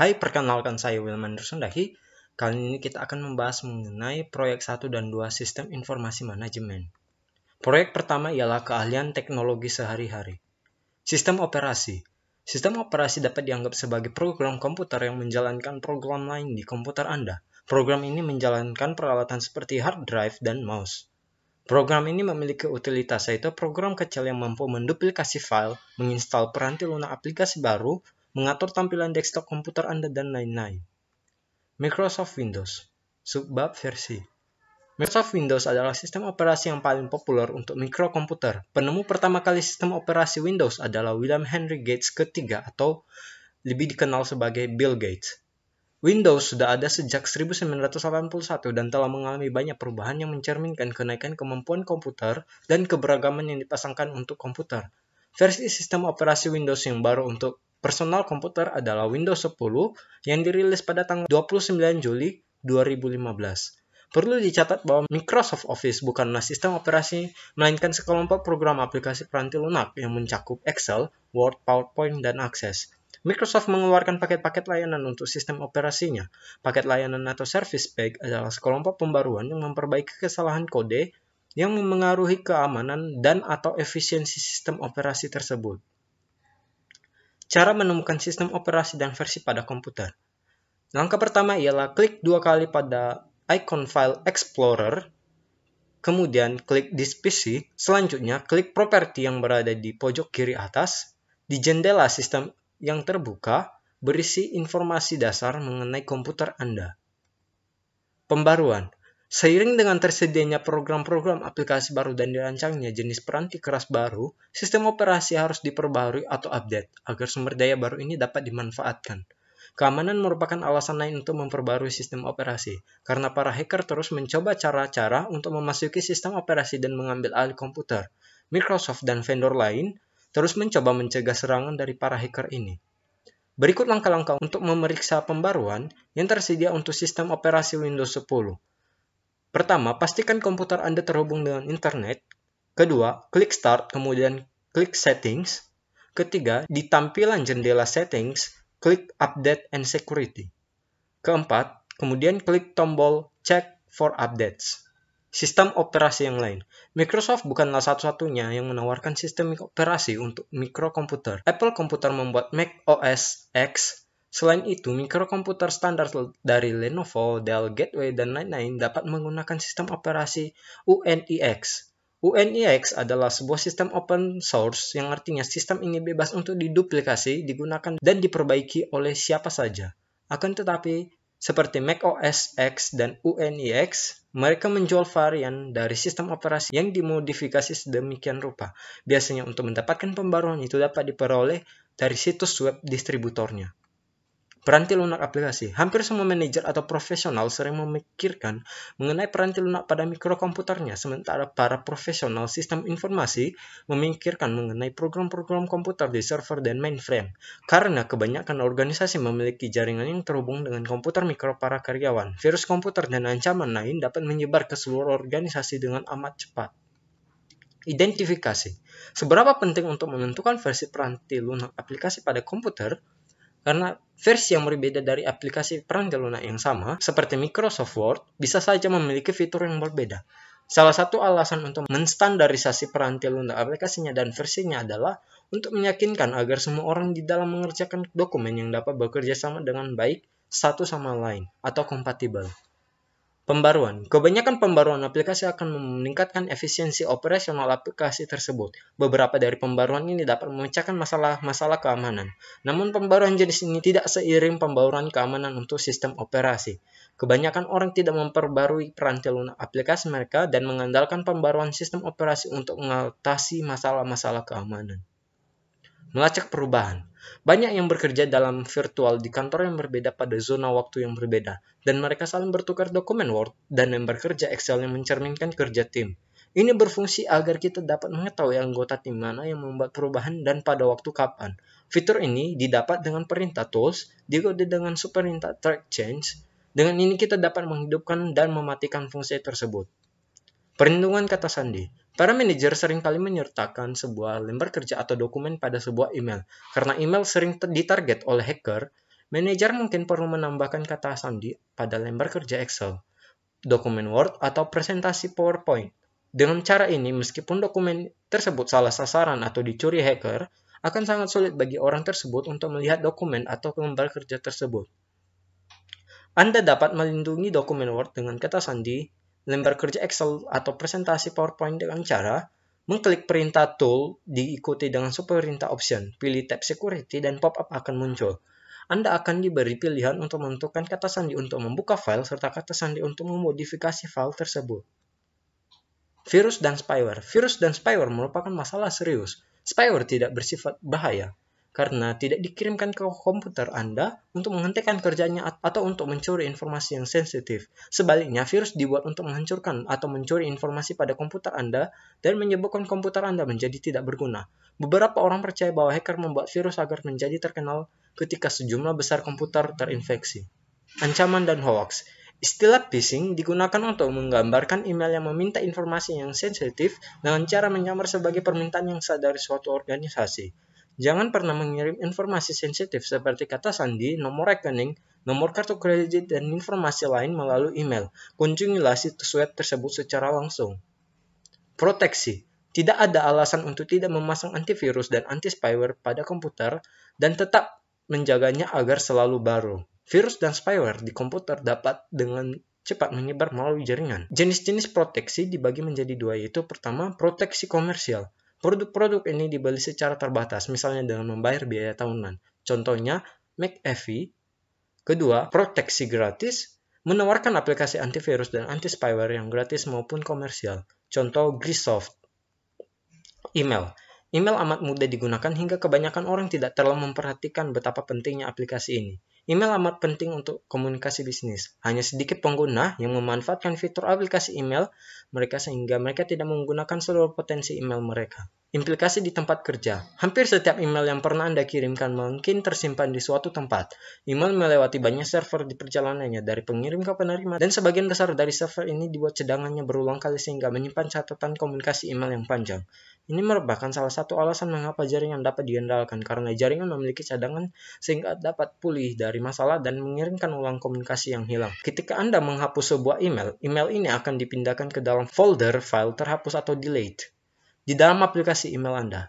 Hai, perkenalkan saya Wilman Rusundahi. Kali ini kita akan membahas mengenai proyek 1 dan 2 Sistem Informasi Manajemen. Proyek pertama ialah keahlian teknologi sehari-hari. Sistem operasi. Sistem operasi dapat dianggap sebagai program komputer yang menjalankan program lain di komputer Anda. Program ini menjalankan peralatan seperti hard drive dan mouse. Program ini memiliki utilitas, yaitu program kecil yang mampu menduplikasi file, menginstal peranti lunak aplikasi baru, mengatur tampilan desktop komputer Anda, dan lain-lain. Microsoft Windows. Subbab versi. Microsoft Windows adalah sistem operasi yang paling populer untuk mikrokomputer. Penemu pertama kali sistem operasi Windows adalah William Henry Gates ketiga atau lebih dikenal sebagai Bill Gates. Windows sudah ada sejak 1981 dan telah mengalami banyak perubahan yang mencerminkan kenaikan kemampuan komputer dan keberagaman yang dipasangkan untuk komputer. Versi sistem operasi Windows yang baru untuk personal komputer adalah Windows 10 yang dirilis pada tanggal 29 Juli 2015. Perlu dicatat bahwa Microsoft Office bukanlah sistem operasi, melainkan sekelompok program aplikasi peranti lunak yang mencakup Excel, Word, PowerPoint, dan Access. Microsoft mengeluarkan paket-paket layanan untuk sistem operasinya. Paket layanan atau Service Pack adalah sekelompok pembaruan yang memperbaiki kesalahan kode yang memengaruhi keamanan dan atau efisiensi sistem operasi tersebut. Cara menemukan sistem operasi dan versi pada komputer. Langkah pertama ialah klik 2 kali pada icon File Explorer, kemudian klik Disk PC, selanjutnya klik Properti yang berada di pojok kiri atas. Di jendela sistem yang terbuka, berisi informasi dasar mengenai komputer Anda. Pembaruan. Seiring dengan tersedianya program-program aplikasi baru dan dirancangnya jenis peranti keras baru, sistem operasi harus diperbarui atau update agar sumber daya baru ini dapat dimanfaatkan. Keamanan merupakan alasan lain untuk memperbarui sistem operasi, karena para hacker terus mencoba cara-cara untuk memasuki sistem operasi dan mengambil alih komputer. Microsoft dan vendor lain terus mencoba mencegah serangan dari para hacker ini. Berikut langkah-langkah untuk memeriksa pembaruan yang tersedia untuk sistem operasi Windows 10. Pertama, pastikan komputer Anda terhubung dengan internet. Kedua, klik Start, kemudian klik Settings. Ketiga, di tampilan jendela Settings, klik Update and Security. Keempat, kemudian klik tombol Check for Updates. Sistem operasi yang lain. Microsoft bukanlah satu-satunya yang menawarkan sistem operasi untuk mikrokomputer. Apple Computer membuat Mac OS X. Selain itu, mikrokomputer standar dari Lenovo, Dell, Gateway, dan lain-lain dapat menggunakan sistem operasi UNIX. UNIX adalah sebuah sistem open source yang artinya sistem ini bebas untuk diduplikasi, digunakan, dan diperbaiki oleh siapa saja. Akan tetapi, seperti Mac OS X dan UNIX, mereka menjual varian dari sistem operasi yang dimodifikasi sedemikian rupa. Biasanya untuk mendapatkan pembaruan itu dapat diperoleh dari situs web distributornya. Peranti lunak aplikasi. Hampir semua manajer atau profesional sering memikirkan mengenai peranti lunak pada mikrokomputernya, sementara para profesional sistem informasi memikirkan mengenai program-program komputer di server dan mainframe. Karena kebanyakan organisasi memiliki jaringan yang terhubung dengan komputer mikro para karyawan, virus komputer dan ancaman lain dapat menyebar ke seluruh organisasi dengan amat cepat. Identifikasi. Seberapa penting untuk menentukan versi peranti lunak aplikasi pada komputer? Karena versi yang berbeda dari aplikasi peranti lunak yang sama, seperti Microsoft Word, bisa saja memiliki fitur yang berbeda. Salah satu alasan untuk menstandarisasi peranti lunak aplikasinya dan versinya adalah untuk meyakinkan agar semua orang di dalam mengerjakan dokumen yang dapat bekerja sama dengan baik satu sama lain atau kompatibel. Pembaruan. Kebanyakan pembaruan aplikasi akan meningkatkan efisiensi operasional aplikasi tersebut. Beberapa dari pembaruan ini dapat memecahkan masalah keamanan. Namun pembaruan jenis ini tidak seiring pembaruan keamanan untuk sistem operasi. Kebanyakan orang tidak memperbarui peranti lunak aplikasi mereka dan mengandalkan pembaruan sistem operasi untuk mengatasi masalah-masalah keamanan. Melacak perubahan. Banyak yang bekerja dalam virtual di kantor yang berbeda pada zona waktu yang berbeda, dan mereka saling bertukar dokumen Word dan lembar kerja Excel yang mencerminkan kerja tim. Ini berfungsi agar kita dapat mengetahui anggota tim mana yang membuat perubahan dan pada waktu kapan. Fitur ini didapat dengan perintah tools, dikode dengan perintah track change. Dengan ini kita dapat menghidupkan dan mematikan fungsi tersebut. Perlindungan kata sandi. Para manajer seringkali menyertakan sebuah lembar kerja atau dokumen pada sebuah email. Karena email sering ditarget oleh hacker, Manajer mungkin perlu menambahkan kata sandi pada lembar kerja Excel, dokumen Word, atau presentasi PowerPoint. Dengan cara ini, meskipun dokumen tersebut salah sasaran atau dicuri hacker, akan sangat sulit bagi orang tersebut untuk melihat dokumen atau lembar kerja tersebut. Anda dapat melindungi dokumen Word dengan kata sandi, lembar kerja Excel, atau presentasi PowerPoint dengan cara mengklik perintah tool, diikuti dengan perintah option, pilih tab security, dan pop-up akan muncul. Anda akan diberi pilihan untuk menentukan kata sandi untuk membuka file, serta kata sandi untuk memodifikasi file tersebut. Virus dan spyware. Virus dan spyware merupakan masalah serius. Spyware tidak bersifat bahaya, karena tidak dikirimkan ke komputer Anda untuk menghentikan kerjanya atau untuk mencuri informasi yang sensitif. Sebaliknya, virus dibuat untuk menghancurkan atau mencuri informasi pada komputer Anda dan menyebabkan komputer Anda menjadi tidak berguna. Beberapa orang percaya bahwa hacker membuat virus agar menjadi terkenal ketika sejumlah besar komputer terinfeksi. Ancaman dan hoax. Istilah phishing digunakan untuk menggambarkan email yang meminta informasi yang sensitif dengan cara menyamar sebagai permintaan yang sah dari suatu organisasi. Jangan pernah mengirim informasi sensitif seperti kata sandi, nomor rekening, nomor kartu kredit, dan informasi lain melalui email. Kunjungilah situs web tersebut secara langsung. Proteksi. Tidak ada alasan untuk tidak memasang antivirus dan anti-spyware pada komputer dan tetap menjaganya agar selalu baru. Virus dan spyware di komputer dapat dengan cepat menyebar melalui jaringan. Jenis-jenis proteksi dibagi menjadi dua, yaitu pertama, proteksi komersial. Produk-produk ini dibeli secara terbatas, misalnya dengan membayar biaya tahunan. Contohnya, McAfee. Kedua, proteksi gratis, menawarkan aplikasi antivirus dan anti-spyware yang gratis maupun komersial. Contoh, Grisoft. Email. Email amat mudah digunakan hingga kebanyakan orang tidak terlalu memperhatikan betapa pentingnya aplikasi ini. Email amat penting untuk komunikasi bisnis. Hanya sedikit pengguna yang memanfaatkan fitur aplikasi email mereka sehingga mereka tidak menggunakan seluruh potensi email mereka. Implikasi di tempat kerja. Hampir setiap email yang pernah Anda kirimkan mungkin tersimpan di suatu tempat. Email melewati banyak server di perjalanannya dari pengirim ke penerima, dan sebagian besar dari server ini dibuat cadangannya berulang kali sehingga menyimpan catatan komunikasi email yang panjang. Ini merupakan salah satu alasan mengapa jaringan dapat diandalkan, karena jaringan memiliki cadangan sehingga dapat pulih dari masalah dan mengirimkan ulang komunikasi yang hilang. Ketika Anda menghapus sebuah email, email ini akan dipindahkan ke dalam folder file terhapus atau delete di dalam aplikasi email Anda.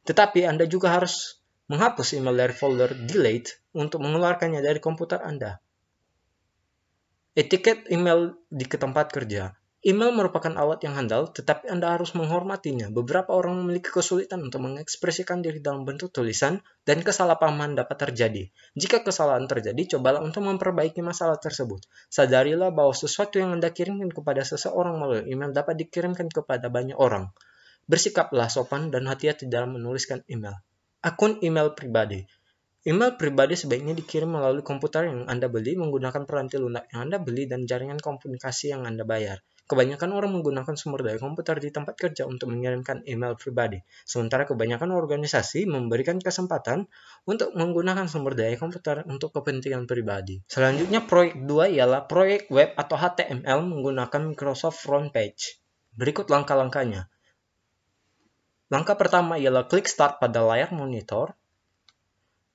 Tetapi Anda juga harus menghapus email dari folder delete untuk mengeluarkannya dari komputer Anda. Etiket email di tempat kerja. Email merupakan alat yang handal, tetapi Anda harus menghormatinya. Beberapa orang memiliki kesulitan untuk mengekspresikan diri dalam bentuk tulisan, dan kesalahpahaman dapat terjadi. Jika kesalahan terjadi, cobalah untuk memperbaiki masalah tersebut. Sadarilah bahwa sesuatu yang Anda kirimkan kepada seseorang melalui email dapat dikirimkan kepada banyak orang. Bersikaplah sopan dan hati-hati dalam menuliskan email. Akun email pribadi. Email pribadi sebaiknya dikirim melalui komputer yang Anda beli, menggunakan peranti lunak yang Anda beli, dan jaringan komunikasi yang Anda bayar. Kebanyakan orang menggunakan sumber daya komputer di tempat kerja untuk mengirimkan email pribadi, sementara kebanyakan organisasi memberikan kesempatan untuk menggunakan sumber daya komputer untuk kepentingan pribadi. Selanjutnya, proyek 2 ialah proyek web atau HTML menggunakan Microsoft Front Page. Berikut langkah-langkahnya. Langkah pertama ialah klik Start pada layar monitor.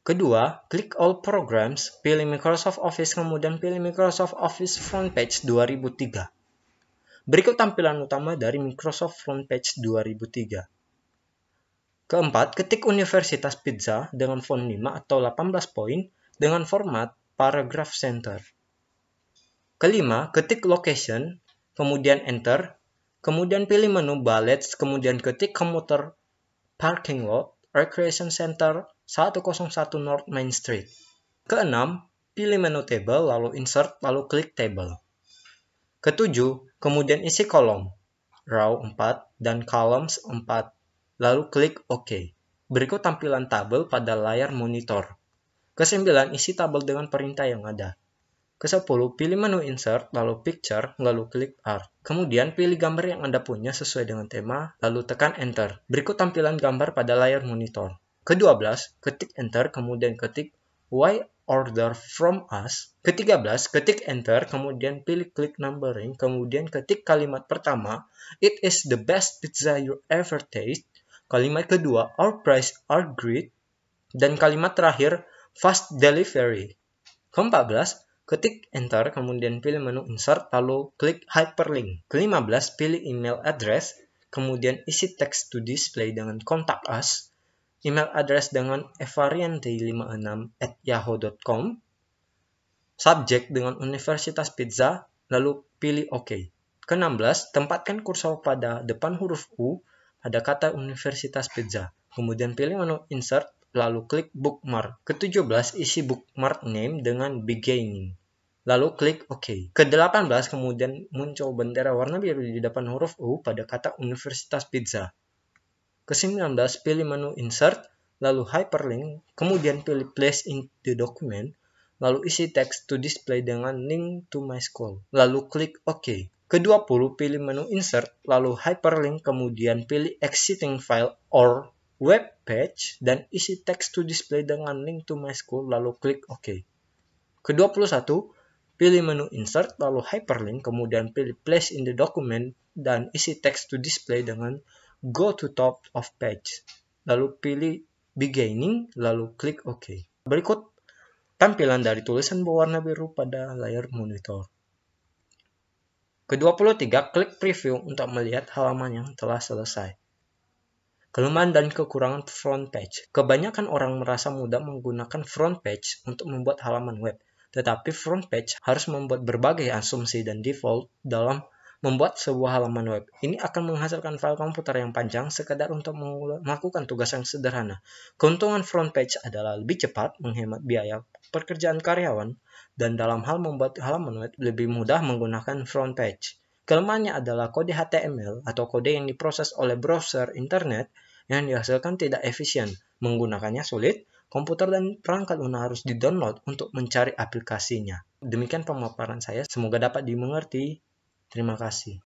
Kedua, klik All Programs, pilih Microsoft Office, kemudian pilih Microsoft Office Front Page 2003. Berikut tampilan utama dari Microsoft Front Page 2003. Keempat, ketik Universitas Pizza dengan font 5 atau 18 poin dengan format paragraph center. Kelima, ketik Location, kemudian Enter, kemudian pilih menu Ballets, kemudian ketik Commuter Parking Lot, Recreation Center 101 North Main Street. Keenam, pilih menu Table, lalu Insert, lalu klik Table. Ketujuh, kemudian isi kolom, row 4 dan columns 4, lalu klik OK. Berikut tampilan tabel pada layar monitor. Kesembilan, isi tabel dengan perintah yang ada. Kesepuluh, pilih menu Insert, lalu Picture, lalu klik Art. Kemudian pilih gambar yang Anda punya sesuai dengan tema, lalu tekan Enter. Berikut tampilan gambar pada layar monitor. Ke-12, ketik Enter, kemudian ketik Why Order From Us. Ke-13, ketik Enter, kemudian pilih klik Numbering, kemudian ketik kalimat pertama, It is the best pizza you ever taste. Kalimat kedua, Our price are great. Dan kalimat terakhir, Fast Delivery. Ke-14, ketik Enter, kemudian pilih menu Insert, lalu klik Hyperlink. Ke-15, pilih email address, kemudian isi teks to display dengan Contact Us, email address dengan evarianti56@yahoo.com, subjek dengan Universitas Pizza, lalu pilih OK. Ke-16, tempatkan kursor pada depan huruf U pada kata Universitas Pizza, kemudian pilih menu Insert, lalu klik Bookmark. Ke-17, isi bookmark name dengan beginning, lalu klik OK. Ke-18, kemudian muncul bendera warna biru di depan huruf U pada kata Universitas Pizza. Ke-19, pilih menu Insert, lalu Hyperlink, kemudian pilih Place in the Document, lalu isi teks to display dengan link to my school, lalu klik OK. Ke-20, pilih menu Insert, lalu Hyperlink, kemudian pilih Exiting File or Web Page, dan isi teks to display dengan link to my school, lalu klik OK. Ke-21, pilih menu Insert, lalu Hyperlink, kemudian pilih Place in the Document, dan isi teks to display dengan Go to Top of Page, lalu pilih Beginning, lalu klik OK. Berikut tampilan dari tulisan berwarna biru pada layar monitor. Ke-23, klik Preview untuk melihat halaman yang telah selesai. Kelemahan dan kekurangan front page. Kebanyakan orang merasa mudah menggunakan front page untuk membuat halaman web, tetapi front page harus membuat berbagai asumsi dan default dalam membuat sebuah halaman web. Ini akan menghasilkan file komputer yang panjang sekadar untuk melakukan tugas yang sederhana. Keuntungan front page adalah lebih cepat, menghemat biaya pekerjaan karyawan, dan dalam hal membuat halaman web lebih mudah menggunakan front page. Kelemahannya adalah kode HTML atau kode yang diproses oleh browser internet yang dihasilkan tidak efisien. Menggunakannya sulit, komputer dan perangkat lunak harus di-download untuk mencari aplikasinya. Demikian pemaparan saya, semoga dapat dimengerti. Terima kasih.